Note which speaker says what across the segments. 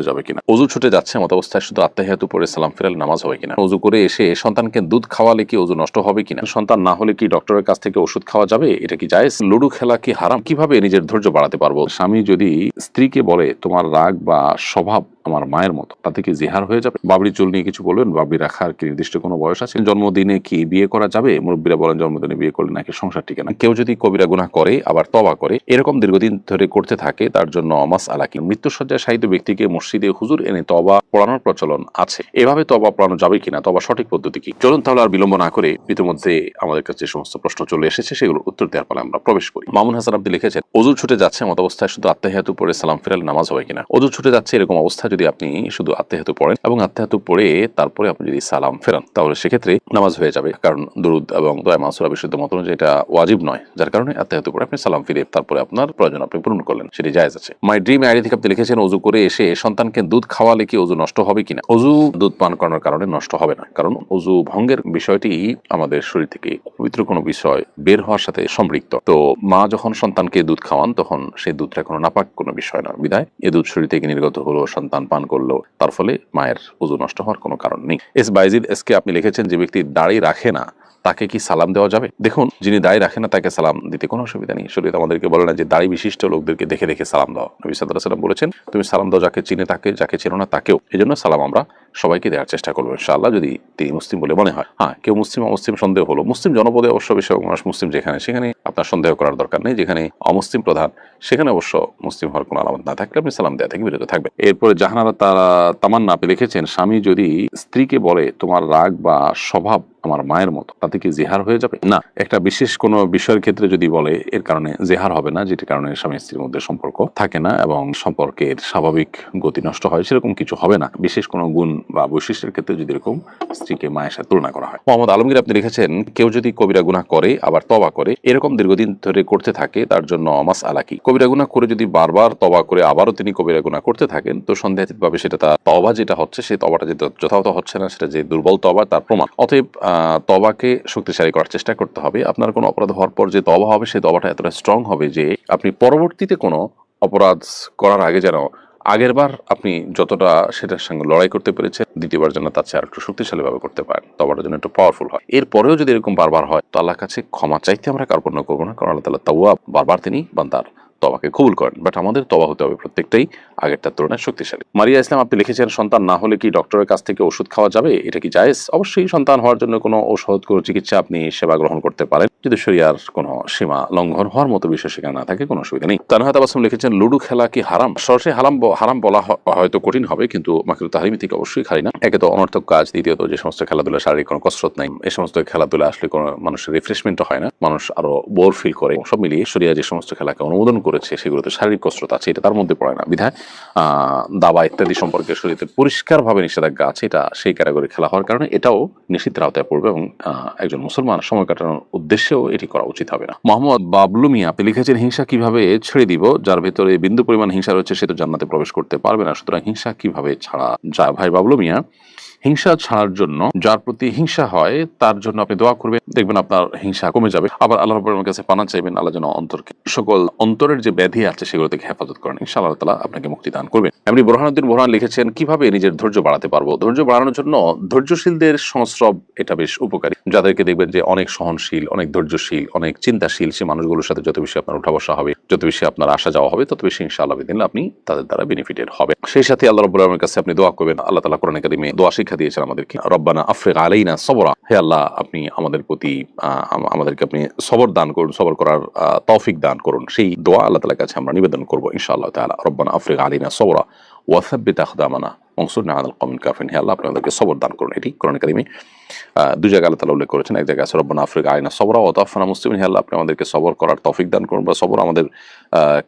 Speaker 1: যাবে কিনা, ওযু ছুটে যাচ্ছে এমত অবস্থায় শুধু আত্তাহিয়াতু পড়ে সালাম ফেরালে নামাজ হবে কিনা, ওযু করে এসে সন্তানকে দুধ খাওয়ালে কি ওযু নষ্ট হবে কিনা, সন্তান না হলে কি ডক্টরের কাছ থেকে ওষুধ খাওয়া যাবে, এটা কি জায়েজ, লুডো খেলা কি হারাম, কিভাবে নিজের ধৈর্য বাড়াতে পারবো। স্বামী যদি স্ত্রীকে বলে তোমার রাগ বা স্বভাব আমার মায়ের মতো, তাতে কি জিহার হয়ে যাবে। বাবরি চুল নিয়ে কিছু বলবেন, বাবরি রাখার কি নির্দিষ্ট কোনো বয়স আছে, জন্মদিনে কি বিয়ে করা যাবে, মুরব্বীরা বলেন জন্মদিনে বিয়ে করলে নাকি সংসার টিকে না। কেউ যদি কবিরা গুনাহ করে আবার তওবা করে এরকম দীর্ঘদিন ধরে করতে থাকে তার জন্য মাসআলা কি, মৃত্যুশয্যায় শায়িত ব্যক্তিকে মসজিদে হুজুর এনে তওবা পড়ানোর প্রচলন আছে, এভাবে তওবা পড়ানো যাবে কিনা, তওবা সঠিক পদ্ধতি কি। চলুন তাহলে আর বিলম্ব না করে ইতিমধ্যে আমাদের কাছে যে সমস্ত প্রশ্ন চলে এসেছে সেগুলোর উত্তর দেওয়ার পরে আমরা প্রবেশ করি। মামুন হাসান আপনি লিখেছেন ওযু ছুটে যাচ্ছে এমত অবস্থায় শুধু আত্তাহিয়াতু পড়ে সালাম ফেরালে নামাজ হবে কিনা। ওযু ছুটে যাচ্ছে এরকম অবস্থা যদি আপনি শুধু আত্তাহিয়াতু পড়েন এবং আত্তাহিয়াতু পড়ে তারপরে আপনি যদি সালাম ফেরান তাহলে সেক্ষেত্রে নামাজ হয়ে যাবে, কারণ দুরুদ এবং দোয়া মাসুরা বিশুদ্ধ মত অনুযায়ী এটা ওয়াজিব নয়, যার কারণে আত্তাহিয়াতু পড়ে আপনি সালাম ফিরে তারপরে আপনার প্রয়োজন আপনি পূরণ করলেন, সেটি জায়েজ আছে। মাই ড্রিম আইডি থেকে আপনি লিখেছেন ওযু করে এসে সন্তানকে দুধ খাওয়ালে কি ওযু নষ্ট হবে কিনা। ওযু দুধ পান করানোর কারণে নষ্ট হবে না, কারণ ওযু ভঙ্গের বিষয়টি আমাদের শরীর থেকে পবিত্র কোনো বিষয় বের হওয়ার সাথে সম্পৃক্ত। তো মা যখন সন্তানকে দুধ খাওয়ান তখন সেই দুধটা কোনো নাপাক কোনো বিষয় না, বিধায় এ দুধ শরীর থেকে নির্গত হলো, সন্তান পান করলো, তার ফলে মায়ের ওযু নষ্ট হওয়ার কোনো কারণ নেই। এস বাইজিদ এসকে আপনি লিখেছেন যে ব্যক্তি দাড়ি রাখে না তাকে কি সালাম দেওয়া যাবে। দেখুন, যিনি দাড়ি রাখে না তাকে সালাম দিতে কোনো অসুবিধা নেই। শরীয়ত আমাদেরকে বলে না যে দাড়ি বিশিষ্ট লোকদেরকে দেখে দেখে সালাম দাও। নবী সাল্লাল্লাহু আলাইহি ওয়াসাল্লাম বলেছেন তুমি সালাম দাও যাকে চিনে তাকে, যাকে চেনো না তাকেও। এজন্য সালাম আমরা সবাইকে দেওয়ার চেষ্টা করবো ইনশাআল্লাহ, যদি তিনি মুসলিম বলে মনে হয়। হ্যাঁ, কেউ মুসলিম অমুসলিম সন্দেহ হলো, মুসলিম জনপদে অবশ্য বেশিরভাগ মানুষ মুসলিম যেখানে, সেখানে আপনার সন্দেহ করার দরকার নেই। যেখানে অমুসলিম প্রধান সেখানে অবশ্য মুসলিম হওয়ার কোনো আলামত না থাকলে আপনি সালাম দেওয়া থেকে বিরত থাকবেন। এরপরে জাহানারা তামান্না আপনি লিখেছেন স্বামী যদি স্ত্রীকে বলে তোমার রাগ বা স্বভাব আমার মায়ের মতো, তাতে কি জিহার হয়ে যাবে না। একটা বিশেষ কোনো বিষয়ের ক্ষেত্রে যদি বলে এর কারণে জিহার হবে না, যেটির কারণে স্বামী স্ত্রীর মধ্যে সম্পর্ক থাকে না এবং সম্পর্কের স্বাভাবিক গতি নষ্ট হয়, সেরকম কিছু হবে না। বিশেষ কোনো গুণ বা বৈশিষ্ট্যের ক্ষেত্রে যদি এরকম স্ত্রীকে মায়ের সাথে তুলনা করা হয়। মোহাম্মদ আলমগীর আপনি লিখেছেন কেউ যদি কবিরা গুনাহ করে আবার তওবা করে এরকম দীর্ঘদিন ধরে করতে থাকে তার জন্য মাসআলা কি। কবিরা গুনাহ করে যদি বারবার তওবা করে আবারও তিনি কবিরা গুনাহ করতে থাকেন তো সন্দেহাতীতভাবে সেটা তার তওবা যেটা হচ্ছে সেই তওবাটা যেটা যথাযথ হচ্ছে না, সেটা যে দুর্বল তওবা তার প্রমাণ। অতএব তওবাকে শক্তিশালী করার চেষ্টা করতে হবে। আপনার কোনো অপরাধ হওয়ার পর যে তওবা হবে সেই তওবাটা এতটা স্ট্রং হবে যে আপনি পরবর্তীতে কোনো অপরাধ করার আগে যেন আগেরবার আপনি যতটা সেটার সঙ্গে লড়াই করতে পেরেছেন দ্বিতীয়বার যেন তার চেয়ে আরেকটু শক্তিশালীভাবে করতে পারেন, তওবাটার জন্য একটু পাওয়ারফুল হয়। এরপরেও যদি এরকম বারবার হয় তো আল্লাহর কাছে ক্ষমা চাইতে আমরা কার্পণ্য করবো না, কারণ আল্লাহ তাআলা তাওয়াব, বারবার তিনি বান্দার তওবাকে কবুল করেন। বাট আমাদের তওবা হতে হবে প্রত্যেকটাই আগেরটার তুলনায় শক্তিশালী। মারিয়া ইসলাম আপনি লিখেছেন সন্তান না হলে কি ডক্টরের কাছ থেকে ওষুধ খাওয়া যাবে, এটা কি জায়েজ। অবশ্যই সন্তান হওয়ার জন্য কোনো ঔষধ কোনো চিকিৎসা আপনি সেবা গ্রহণ করতে পারেন, যদি শরিয়ার কোনো সীমা লঙ্ঘন হওয়ার মতো বিষয় সেখানে না থাকে কোনো অসুবিধা নেই। তানহা তাবাসসুম লিখেছেন লুডো খেলা কি হারাম। সরাসরি হারাম বলা হয়তো কঠিন হবে, কিন্তু মাকরুহ তাহরিমি থেকে অবশ্যই খারি না। একে তো অনর্থক কাজ, দ্বিতীয়ত যে সমস্ত খেলাধুলা শারীরিক কোনো কসরত নাই, এই সমস্ত খেলাধুলা আসলে কোনো মানুষের রিফ্রেশমেন্টও হয় না, মানুষ আরো বোর ফিল করে। সব মিলিয়ে শরিয়া যে সমস্ত খেলাকে অনুমোদন করেছে সেগুলোতে শারীরিক কসরত আছে, এটা তার মধ্যে পড়ে না, বিধায় দাবা ইত্যাদি সম্পর্কে শরীয়তে পরিষ্কারভাবে নিষেধাজ্ঞা আছে, এটা সেই ক্যাটাগরি খেলা হওয়ার কারণে এটাও নিষিদ্ধের আওতায় পড়বে এবং একজন মুসলমান সময় কাটানোর উদ্দেশ্যেও এটি করা উচিত হবে না। মোহাম্মদ বাবলু মিয়া আপনি লিখেছেন হিংসা কিভাবে ছেড়ে দিব, যার ভেতরে বিন্দু পরিমাণ হিংসা রয়েছে সে তো জান্নাতে প্রবেশ করতে পারবে না, সুতরাং হিংসা কিভাবে ছাড়া যায়। ভাই বাবলু মিয়া, হিংসা ছাড়ার জন্য যার প্রতি হিংসা হয় তার জন্য আপনি দোয়া করবেন, দেখবেন আপনার হিংসা কমে যাবে। আবার আল্লাহ রাব্বুল আলামিনের কাছে পানা চাইবেন, আল্লাহ যেন অন্তরকে সকল অন্তরের যে ব্যাধি আছে সেগুলো থেকে হেফাজত করেন, ইনশাআল্লাহ তাআলা আপনাকে মুক্তি দান করবেন। এমনি বুরহানুদ্দিন বুরহান লিখেছেন কিভাবে নিজের ধৈর্য বাড়াতে পারবো। ধৈর্য বাড়ানোর জন্য ধৈর্যশীলদের সংস্রব এটা বেশ উপকারী। যাদেরকে দেখবেন যে অনেক সহনশীল, অনেক ধৈর্যশীল, অনেক চিন্তাশীল, সে মানুষগুলোর সাথে যত বেশি আপনার উঠা বসা হবে, যত বেশি আপনার আসা যাওয়া হবে, তত বেশি ইনশাআল্লাহ বিদিনিল্লাহ আপনি তাদের দ্বারা বেনিফিটেড হবে। সেই সাথে আল্লাহ রাব্বুল আলামিনের কাছে আপনি দোয়া করবেন। আল্লাহ তাআলা কোরআনে কারীমে দোয়া শিক্ষা দিয়েছেন আমাদেরকে, রব্বানা আফরিগ আলাইনা সবরা, হে আল্লাহ আপনি আমাদের প্রতি আমাদেরকে আপনি সবর দান করুন, সবর করার তৌফিক দান করুন। সেই দোয়া আল্লাহ তাআলার কাছে আমরা নিবেদন করব ইনশাআল্লাহ তাআলা। রব্বানা আফরিগ আলাইনা সবরা ওয়া সাব্বিত আকদামানা ওয়ানসুরনা আলাল কওমিল কাফিরিন, হে আল্লাহ আপনি আমাদেরকে সবর দান করুন। এটি কোরআনে কারীমে দুই জায়গায় আল্লাহ তাআলা উল্লেখ করেছেন। এক জায়গায় আছে রব্বানা আফরিগ আলাইনা সবরা ওয়া তাওফানা মুসলিমিন, হে আল্লাহ আপনি আমাদেরকে সবর করার তৌফিক দান করুন বা সবর আমাদের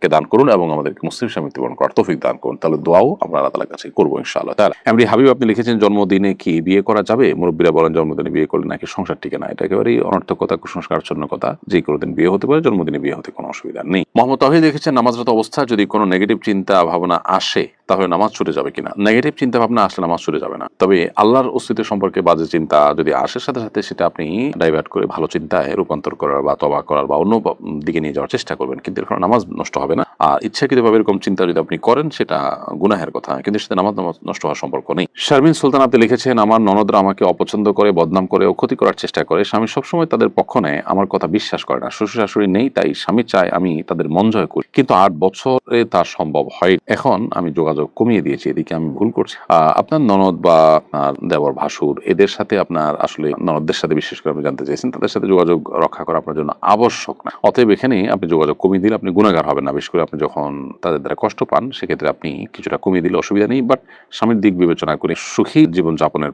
Speaker 1: কে দান করুন এবং আমাদেরকে মুসলিম হিসেবে মৃত্যুবরণ করার তৌফিক দান করুন। তাহলে দোয়াও আমরা আল্লাহ তাআলার কাছে করব ইনশাআল্লাহ তাআলা। এমনি হাবিব আপনি লিখেছেন জন্মদিনে কি বিয়ে করা যাবে। মুরব্বীরা বলেন জন্মদিনে বিয়ে করলে নাকি সংসার টিকে না, এটা একেবারেই অনর্থক কথা, কুসংস্কারাচ্ছন্ন কথা। যে কোনো দিন বিয়ে হতে পারে, জন্মদিনে বিয়ে হতে কোনো অসুবিধা নেই। মোহাম্মদ তাওহীদ লিখেছেন নামাজরত অবস্থা যদি কোনো নেগেটিভ চিন্তা ভাবনা আসে তাহলে নামাজ ছুটে যাবে কিনা। নেগেটিভ চিন্তা ভাবনা আসলে নামাজ ছুটে যাবে না। তবে আল্লাহর অস্তিত্ব সম্পর্কে বাজে চিন্তা যদি আসে, সাথে সাথে সেটা আপনি ডাইভার্ট করে ভালো চিন্তায় রূপান্তর করার বা তওবা করার বা অন্য দিকে নিয়ে যাওয়ার চেষ্টা করবেন, কিন্তু এর কারণে নামাজ নষ্ট হবে না। আর ইচ্ছাকৃতভাবে এরকম চিন্তা যদি আপনি করেন সেটা গুনাহের কথা, কিন্তু সেটা নামাজ নষ্ট হওয়ার সম্পর্ক নেই। শারমিন সুলতান আপনি লিখেছেন, আমার ননদরা আমাকে অপছন্দ করে, বদনাম করে ও ক্ষতি করার চেষ্টা করে। স্বামী সবসময় তাদের পক্ষ নেয়, আমার কথা বিশ্বাস করে না। শ্বশুর শাশুড়ি নেই, তাই স্বামী চায় আমি তাদের মন জয় করি, কিন্তু 8 বছরে তা সম্ভব হয়। এখন আমি যোগাযোগ কমিয়ে দিয়েছি, এদিকে আমি ভুল করছি। আপনার ননদ বা আপনার দেবর ভাসুর এদের সাথে আপনার আসলে ননদদের সাথে বিশেষ করে আপনি জানতে চাইছেন, তাদের সাথে যোগাযোগ রক্ষা করা আপনার জন্য আবশ্যক না। অতএব এখানে আপনি যোগাযোগ কমিয়ে দিলে আপনি গুনাহগার হবেন না। বিশেষ করে আপনি যখন তাদের দ্বারা কষ্ট পান সেক্ষেত্রে আপনি কিছুটা কমিয়ে দিলে অসুবিধা নেই, বাট স্বামীর দিক বিবেচনা করে সুখী জীবনযাপনের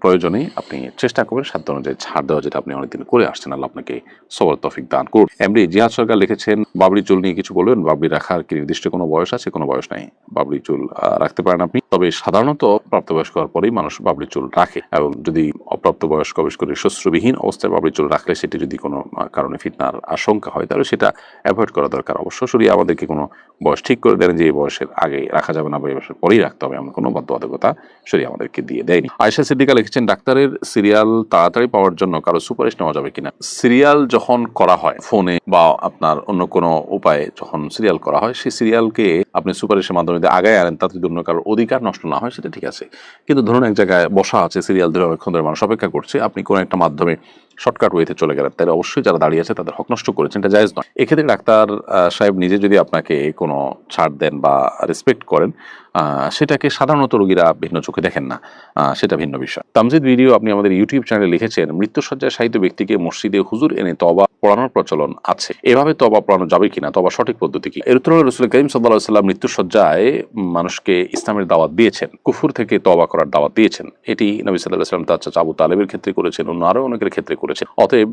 Speaker 1: প্রয়োজনে আপনি চেষ্টা করবেন সাধ্য অনুযায়ী ছাড় দেওয়া, যেটা আপনি অনেকদিন করে আসছেন। আল্লাহ আপনাকে সবর তৌফিক দান করুন। এমডি জিহাদ সরকার লিখেছেন, বাবরি চুল নিয়ে কিছু বলবেন। বাবরি রাখার কি নির্দিষ্ট কোনো বয়স আছে? কোনো বয়স নাই। বাবরি চুল রাখতে পারেন আপনি, তবে সাধারণত প্রাপ্তবয়স্ক হওয়ার পরেই মানুষ বাবরি চুল রাখে, এবং যদি অপ্রাপ্তবয়স্ক বিশেষ করে শস্ত্রবিহীন অবস্থায় বাবরি চুল রাখলে সেটি যদি কোনো কারণে ফিতনার আশঙ্কা হয় তাহলে সেটা অ্যাভয়েড করা দরকার। অবশ্য শরীয়ত আমাদেরকে কোনো বয়স ঠিক করে দেন যে এই বয়সের আগে রাখা যাবে না বা এই বয়সের পরেই রাখতে হবে, এমন কোনো বাধ্যবাধকতা শরীয়ত আমাদেরকে দিয়ে দেয়নি। আয়েশা সিদ্দিকা লিখেছেন, ডাক্তারের সিরিয়াল তাড়াতাড়ি পাওয়ার জন্য কারো সুপারিশ নেওয়া যাবে কিনা? সিরিয়াল যখন করা হয় ফোনে বা আপনার অন্য কোনো উপায়ে যখন সিরিয়াল করা হয়, সেই সিরিয়ালকে আপনি সুপারিশের মাধ্যমে আগায় আনেন, তাতে যদি অন্য কারোর অধিকার নষ্ট না হয় সেটা ঠিক আছে। কিন্তু ধরুন এক জায়গায় বসা আছে, সিরিয়াল ধরে অনেকক্ষণ ধরে মানুষ অপেক্ষা করছে, আপনি কোনো একটা মাধ্যমে শর্টকাট ওয়েতে চলে গেলেন, তাহলে অবশ্যই যারা দাঁড়িয়ে আছে তাদের হক নষ্ট করেছেন, এটা জায়েজ নয়। এক্ষেত্রে ডাক্তার সাহেব নিজে যদি আপনাকে কোনো ছাড় দেন বা রেসপেক্ট করেন, সেটাকে সাধারণত রোগীরা ভিন্ন চোখে দেখেন না, সেটা ভিন্ন বিষয়। তামজিদ ভিডিও আপনি আমাদের ইউটিউব চ্যানেলে লিখেছেন, মৃত্যুসজ্জায় শায়িত ব্যক্তিকে মসজিদে হুজুর এনে তওবা পড়ানোর প্রচলন আছে, এভাবে তওবা পড়ানো যাবে কিনা? তওবা সঠিক পদ্ধতি কি? এর উত্তরে রাসূল করিম সাল্লাল্লাহু আলাইহি ওয়াসাল্লাম মৃত্যুসজ্জায় মানুষকে ইসলামের দাওয়াত দিয়েছেন, কুফর থেকে তওবা করার দাওয়াত দিয়েছেন। এটি নবী সাল্লাল্লাহু আলাইহি ওয়াসাল্লাম তার চাচা আবু তালেবের ক্ষেত্রে করেছেন, অন্য আরো অনেকের ক্ষেত্রে করেছেন। অতএব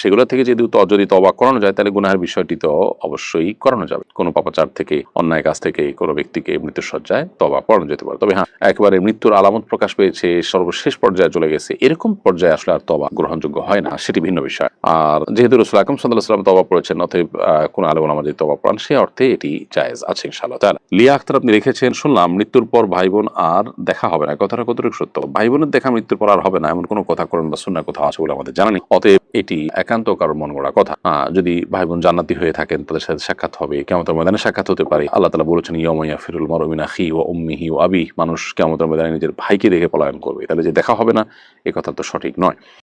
Speaker 1: সেগুলো থেকে যদি তওবা করানো যায় তাহলে গুনাহের বিষয়টি তো অবশ্যই করানো যাবে। কোনো পাপাচার থেকে, অন্যায় কাজ থেকে কোনো ব্যক্তিকে মৃত্যুসজ্জায় তওবা পড়ানো যেতে পারে। তবে হ্যাঁ, একেবারে মৃত্যুর আলামত প্রকাশ পেয়েছে, সর্বশেষ পর্যায়ে চলে গেছে, এরকম পর্যায়ে আসলে আর তওবা গ্রহণযোগ্য হয় না, সেটি ভিন্ন বিষয়। আর যেহেতু রাসূল আকরাম সাল্লাল্লাহু আলাইহি ওয়াসাল্লাম তওবা পড়েছেন, অতএব কোন আলেম ওলামা যদি তওবা পড়ান সে অর্থে এটি জায়েজ আছে ইনশাআল্লাহ তাআলা। লিয়া আক্তার আপনি লিখেছেন, শুনলাম মৃত্যুর পর ভাই বোন আর দেখা হবে না, কথাটা কতটুকু সত্য? ভাই বোনের দেখা মৃত্যুর পর আর হবে না এমন কোনো কথা কোরআন বা সুন্নাহ কোথাও আছে বলে আমাদের জানা নেই। অতএব এটি একান্ত কারোর মন গড়া কথা। যদি ভাই বোন জান্নাতি হয়ে থাকেন তাদের সাথে সাক্ষাৎ হবে, কিয়ামতের ময়দানে সাক্ষাৎ হতে পারে। আল্লাহ তাআলা বলেছেন, ইয়াউমা ইয়াফিরুল মারউ মিন আখিহি ওয়া উম্মিহি ওয়া আবিহি, মানুষ কিয়ামতের ময়দানে নিজের ভাইকে দেখে পলায়ন করবে, তাহলে যে দেখা হবে না এ কথা তো সঠিক নয়।